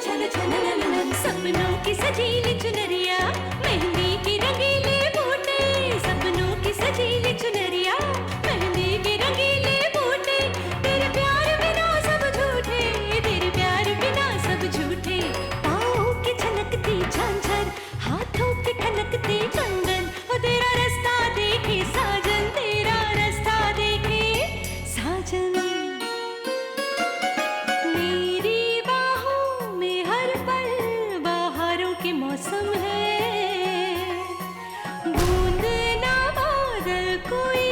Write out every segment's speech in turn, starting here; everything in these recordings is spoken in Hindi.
छन छन नन सपनों की सजीली चुनरिया मेहंदी की रंगीले बूटे सपनों की सजीली चुनरिया मेहंदी की रंगीले बूटे तेरे प्यार बिना सब झूठे तेरे प्यार बिना सब झूठे पाँव की छनकती झांझर हाथों की ठनकती कंगन ओ तेरा रास्ता देखे साजन तेरा रास्ता देखे साजन मेरी बाहों में हर पल बहारों के मौसम है बूंद ना बादल कोई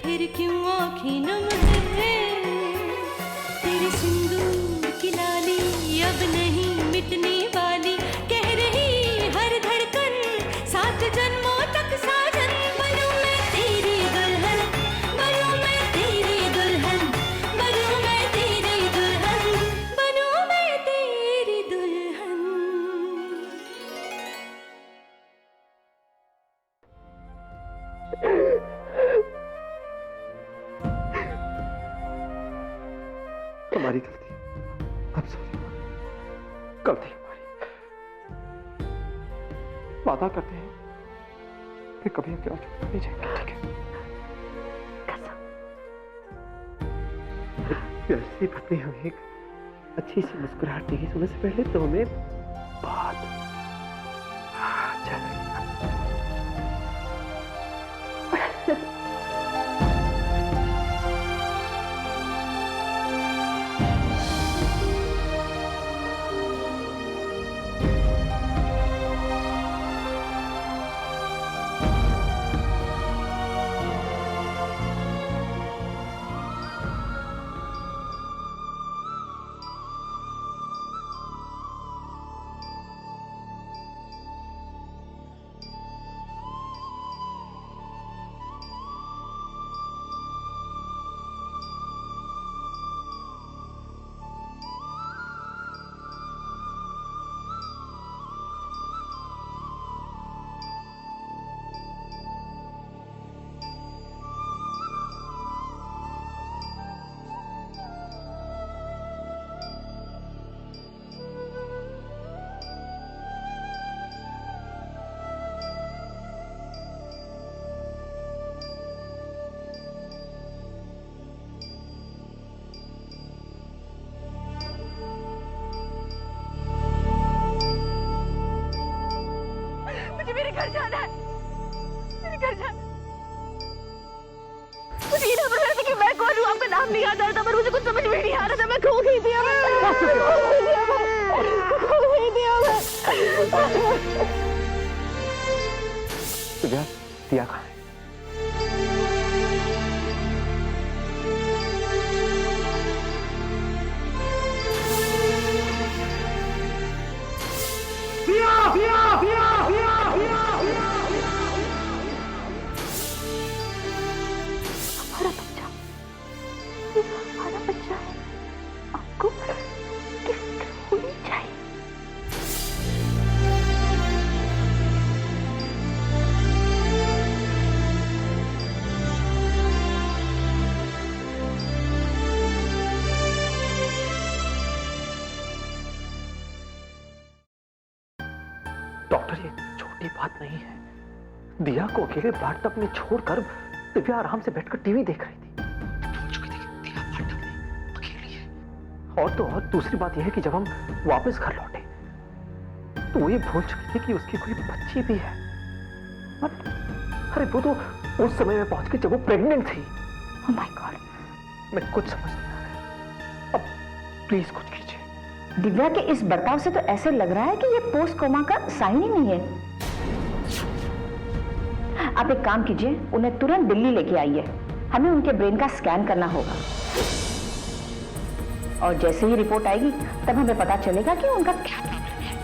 फिर क्यों आँखें नम है तेरे सिंदूर की लाली अब नहीं मिटने वाली कह रही हर धड़कन 7 जन्मों तक साजन बनूं मैं तेरी दुल्हन बनूं मैं तेरी दुल्हन बनूं मैं तेरी दुल्हन बनूं मैं तेरी दुल्हन। हमारी गलती, अब सॉरी, गलती हमारी। वादा करते हैं फिर कभी अकेला छोड़ नहीं जाएंगे, ठीक है? प्यारी पत्नी हमें एक अच्छी सी मुस्कुराहट देगी सोने से पहले तो हमें बहुत अच्छा लगेगा। मुझे मेरे घर जाना है मेरे घर जाना है। मुझे ये ना पता था कि मैं कौन हूँ आपका नाम नहीं याद आ रहा था पर मुझे कुछ समझ में नहीं आ रहा था मैं खो गई थी दिव्या, दिया कहाँ है? हमारा बच्चा है आपको गिफ्ट होनी चाहिए। डॉक्टर, ये छोटी बात नहीं है। दिया को अकेले बाथटब में छोड़कर दिव्या आराम से बैठकर टीवी देख रही थी। भूल चुकी थी कि दिया बाथटब में अकेली है। और तो और दूसरी बात यह है कि जब हम वापस घर लौटे तो वो ये भूल चुकी थी कि उसकी कोई बच्ची भी है। अरे वो तो उस समय में पहुंच गई जब वो प्रेग्नेंट थी। ओह माय गॉड, मैं कुछ समझ नहीं आ रहा। अब प्लीज कुछ कीजिए। दिव्या के इस बर्ताव से तो ऐसे लग रहा है कि ये पोस्ट कोमा का साइन ही नहीं है। आप एक काम कीजिए, उन्हें तुरंत दिल्ली लेके आइए, हमें उनके ब्रेन का स्कैन करना होगा और जैसे ही रिपोर्ट आएगी तब हमें पता चलेगा कि उनका क्या प्रॉब्लम है।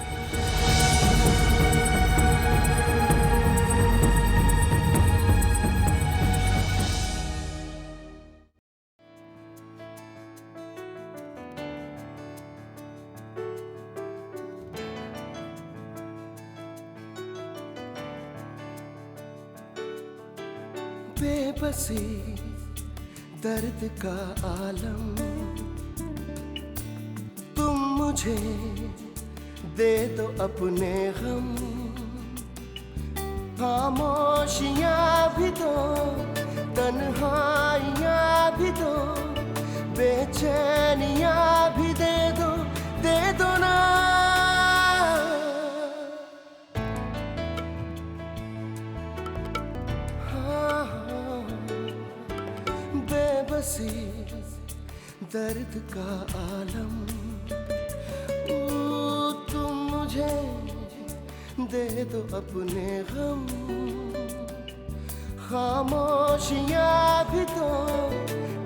बेबसी दर्द का आलम तुम मुझे दे दो अपने गम, खामोशियाँ भी दो, तन्हाइयाँ भी दो, बेचैनियाँ भी दे दो ना। हाँ, बेबसी दर्द का आलम, तुम मुझे दे दो अपने गम, खामोशियाँ भी दो,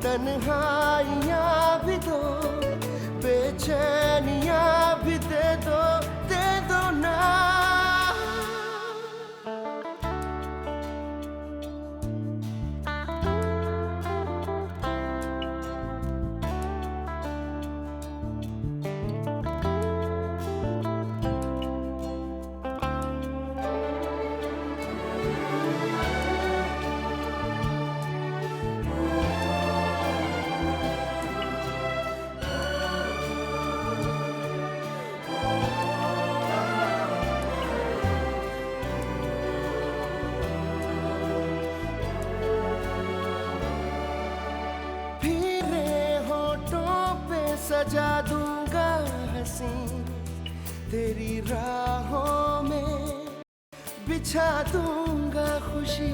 तन्हाइयाँ भी दो, बेचैनियाँ भी दे दो ना। सजा दूंगा हंसी तेरी राहों में, बिछा दूंगा खुशी।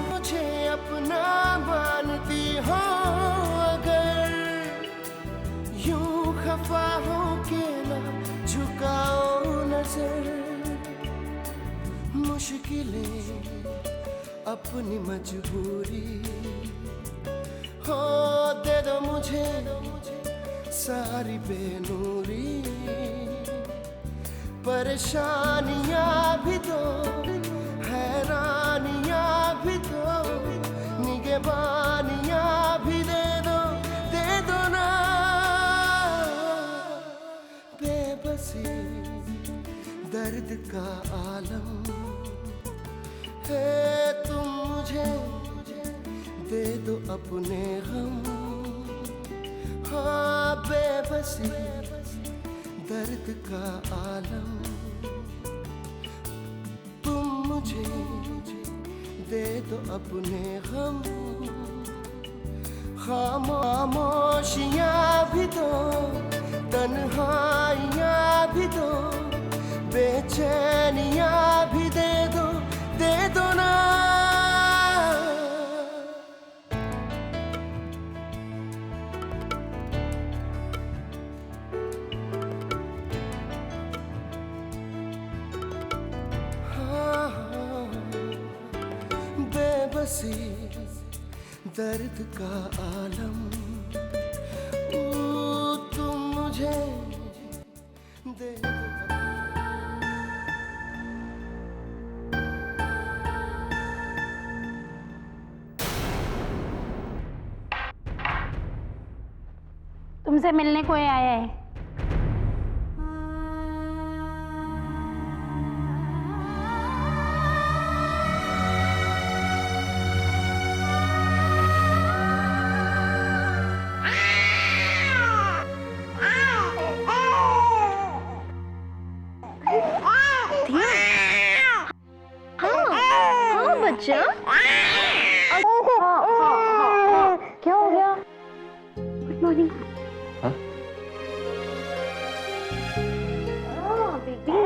मुझे अपना मानती हो अगर, यूं खफा हो के ना झुकाओ नजर। मुश्किलें अपनी मजबूरी हो, दे दो मुझे सारी बेनूरी। परेशानियाँ भी दो, हैरानियाँ भी दो, निगहबानियाँ भी दे दो ना। बेबसी दर्द का आलम है, तुम मुझे दे दो अपने गम। हाँ, बेबसी दर्द का आलम, तुम मुझे दे दो अपने गम। खामोशियाँ भी दो, तन्हाइयाँ भी दो, बेचैनियाँ भी दे दो ना। बेबसी दर्द का आलम, तुम मुझे दे दो। तुमसे मिलने कोई आया है। बच्चा क्या हो गया? Good morning. हाँ? बेबी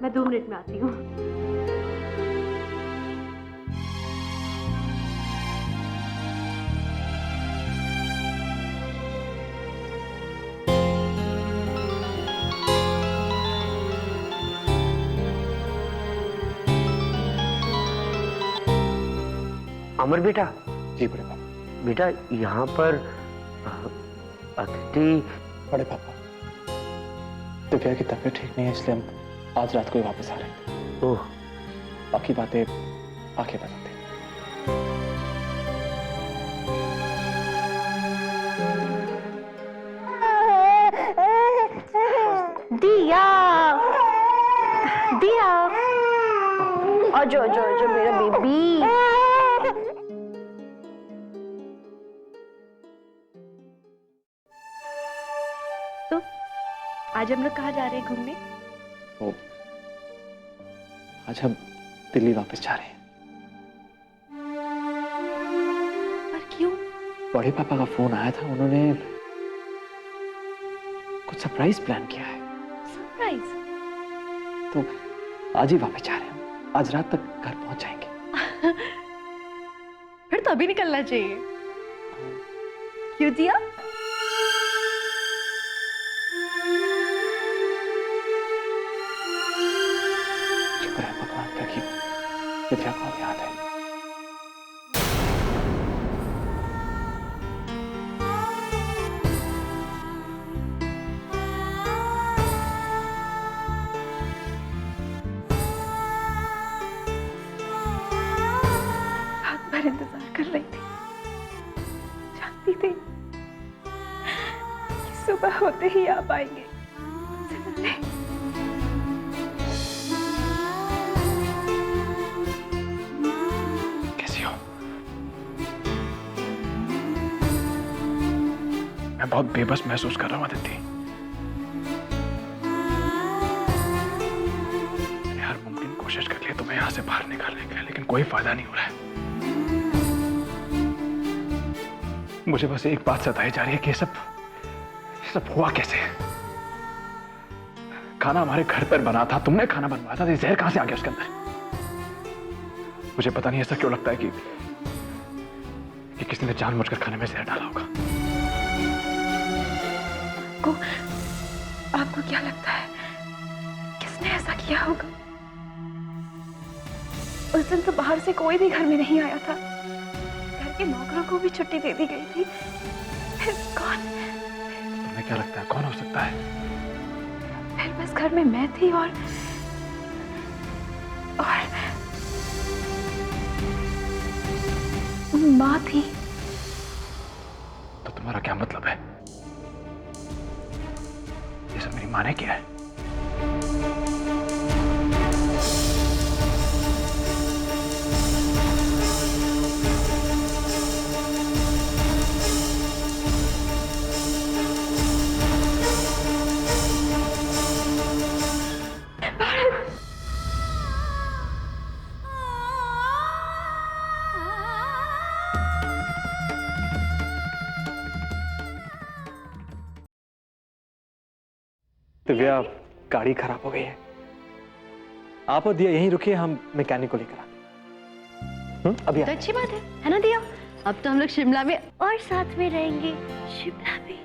मैं 2 मिनट में आती हूँ। अमर बेटा। जी बड़े पापा। बेटा यहाँ पर अतिथि। बड़े पापा, दिव्या की तबीयत ठीक नहीं है, इसलिए हम आज रात को ही वापस आ रहे हैं। ओह, बाकी बातें आके बताते हैं। दिया दिया और जो मेरा बेबी। आज हम लोग कहाँ जा रहे हैं घूमने? वो आज हम दिल्ली वापस जा रहे हैं। पर क्यों? बड़े पापा का फोन आया था, उन्होंने कुछ सरप्राइज प्लान किया है। सरप्राइज? तो आज ही वापस जा रहे हैं हम। आज रात तक घर पहुंच जाएंगे। फिर तो अभी निकलना चाहिए। क्यों दिया? शुक्र है भगवान का कि दिव्या को अब याद है। रात भर इंतजार कर रही थी, जानती थी कि सुबह होते ही आ पाएंगे मुझसे मिलने। कैसी हो? मैं बहुत बेबस महसूस कर रहा हूँ आदित्य। मैंने हर मुमकिन कोशिश कर ली तुम्हें यहाँ से बाहर निकालने की, लेकिन कोई फायदा नहीं हो रहा है। मुझे बस एक बात सताई जा रही है कि ये सब हुआ कैसे? खाना हमारे घर पर बना था, तुमने खाना बनवाया था, तो ये जहर कहां से आ गया उसके अंदर? मुझे पता नहीं ऐसा क्यों लगता है कि किसी ने जानबूझकर खाने में जहर डाला होगा। आपको क्या लगता है किसने ऐसा किया होगा? उस दिन तो बाहर से कोई भी घर में नहीं आया था, घर के नौकरों को भी छुट्टी दे दी गई थी। फिर कौन? तुम्हें क्या लगता है कौन हो सकता है? फिर बस घर में मैं थी और माँ थी। तो तुम्हारा क्या मतलब है? ये सब मेरी माँ ने किया है? दिव्या, गाड़ी खराब हो गई है। आप और दिया यहीं रुकिए, हम मैकेनिक को लेकर आते हैं। अभी तो अच्छी बात है ना दिया? अब तो हम लोग शिमला में और साथ में रहेंगे। शिमला में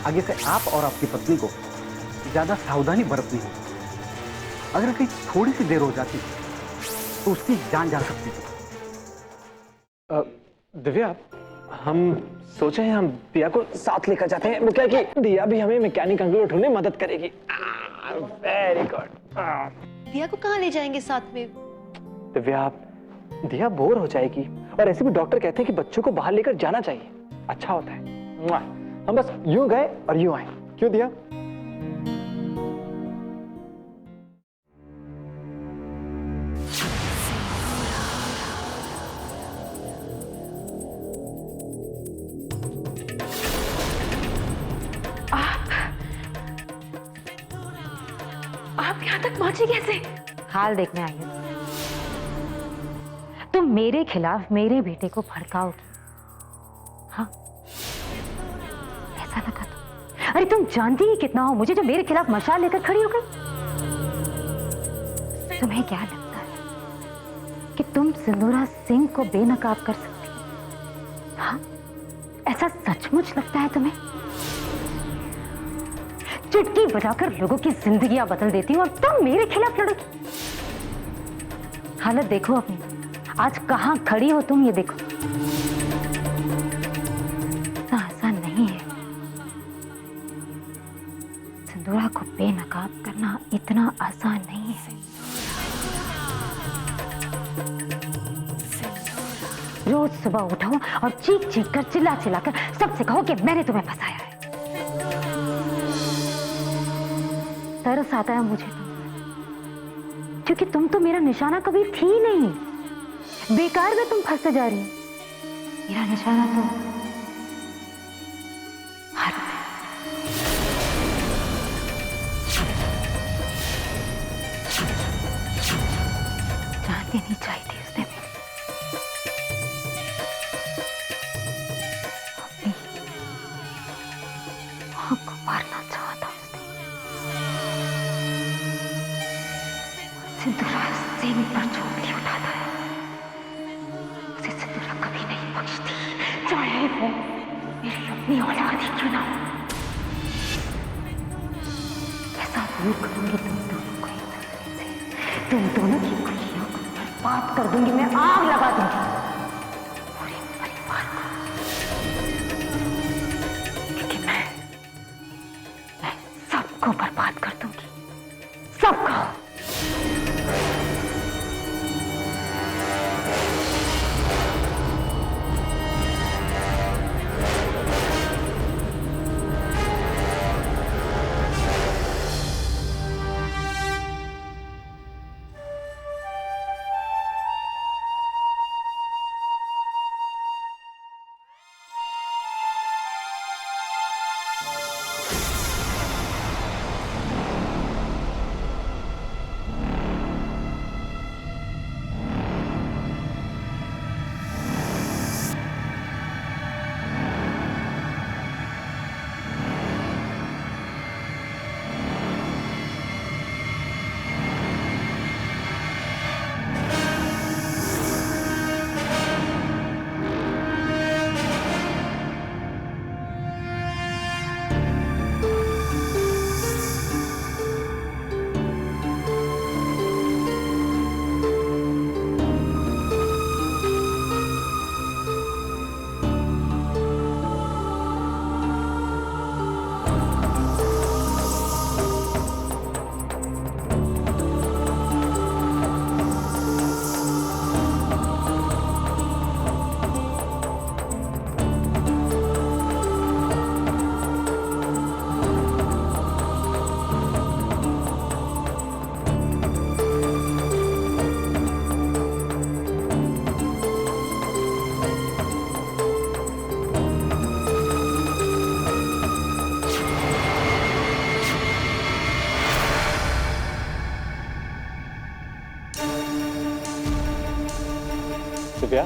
आगे से आप और आपकी पत्नी को ज्यादा सावधानी बरतनी होगी। अगर कहीं थोड़ी सी देर हो जाती तो उसकी जान जा सकती थी। दिव्या, हम सोचे हैं हम दिया को साथ लेकर जाते हैं। वो क्या कि दिया भी हमें मैकेनिक अंकल को ढूंढने मदद करेगी। Very good. दिया को कहाँ ले जाएंगे साथ में? दिव्या, दिया बोर हो जाएगी, और ऐसे भी डॉक्टर कहते हैं कि बच्चों को बाहर लेकर जाना चाहिए, अच्छा होता है। हम बस यूं गए और यूं आए। क्यों दिया? आप यहाँ तक पहुंचे कैसे? हाल देखने आई हूँ। तुम मेरे खिलाफ मेरे बेटे को भड़काओगी। हाँ, ऐसा लगा तो। अरे तुम जानती ही कितना हो मुझे, जो मेरे खिलाफ मशाल लेकर खड़ी हो गई। तुम्हें क्या लगता है कि तुम सिंदूरा सिंह को बेनकाब कर सकती हो? हाँ, ऐसा सचमुच लगता है तुम्हें? चुटकी बजाकर लोगों की जिंदगियां बदल देती हूँ और तुम मेरे खिलाफ लड़ोगी। हालत देखो अपनी, आज कहां खड़ी हो तुम, ये देखो। इतना आसान नहीं है सिंदूरा को बेनकाब करना, इतना आसान नहीं है। रोज सुबह उठो और चीख चीख कर चिल्ला चिल्ला कर सबसे कहो कि मैंने तुम्हें फंसाया है। तरस आता है मुझे तुम, क्योंकि तुम तो मेरा निशाना कभी थी नहीं। बेकार में तुम फंसते जा रही हो। मेरा निशाना तो हार है। जान देनी चाहिए थी उसने मेरी। अपनी आँख को मारना चाहा था उसने। सिंदूरा सिंह पर जो उंगली उठाता है उसे सिंदूरा कभी नहीं बख्शती, चाहे वो मेरी अपनी औलाद ही क्यों ना हो। कैसा दूर करूंगी तुम दोनों को एक दूसरे से, तुम दोनों की खुशियों को बर्बाद कर दूंगी, मैं आग लगा दूंगी पूरे परिवार को, क्योंकि मैं सबको बर्बाद कर दूंगी, सबको। दिव्या,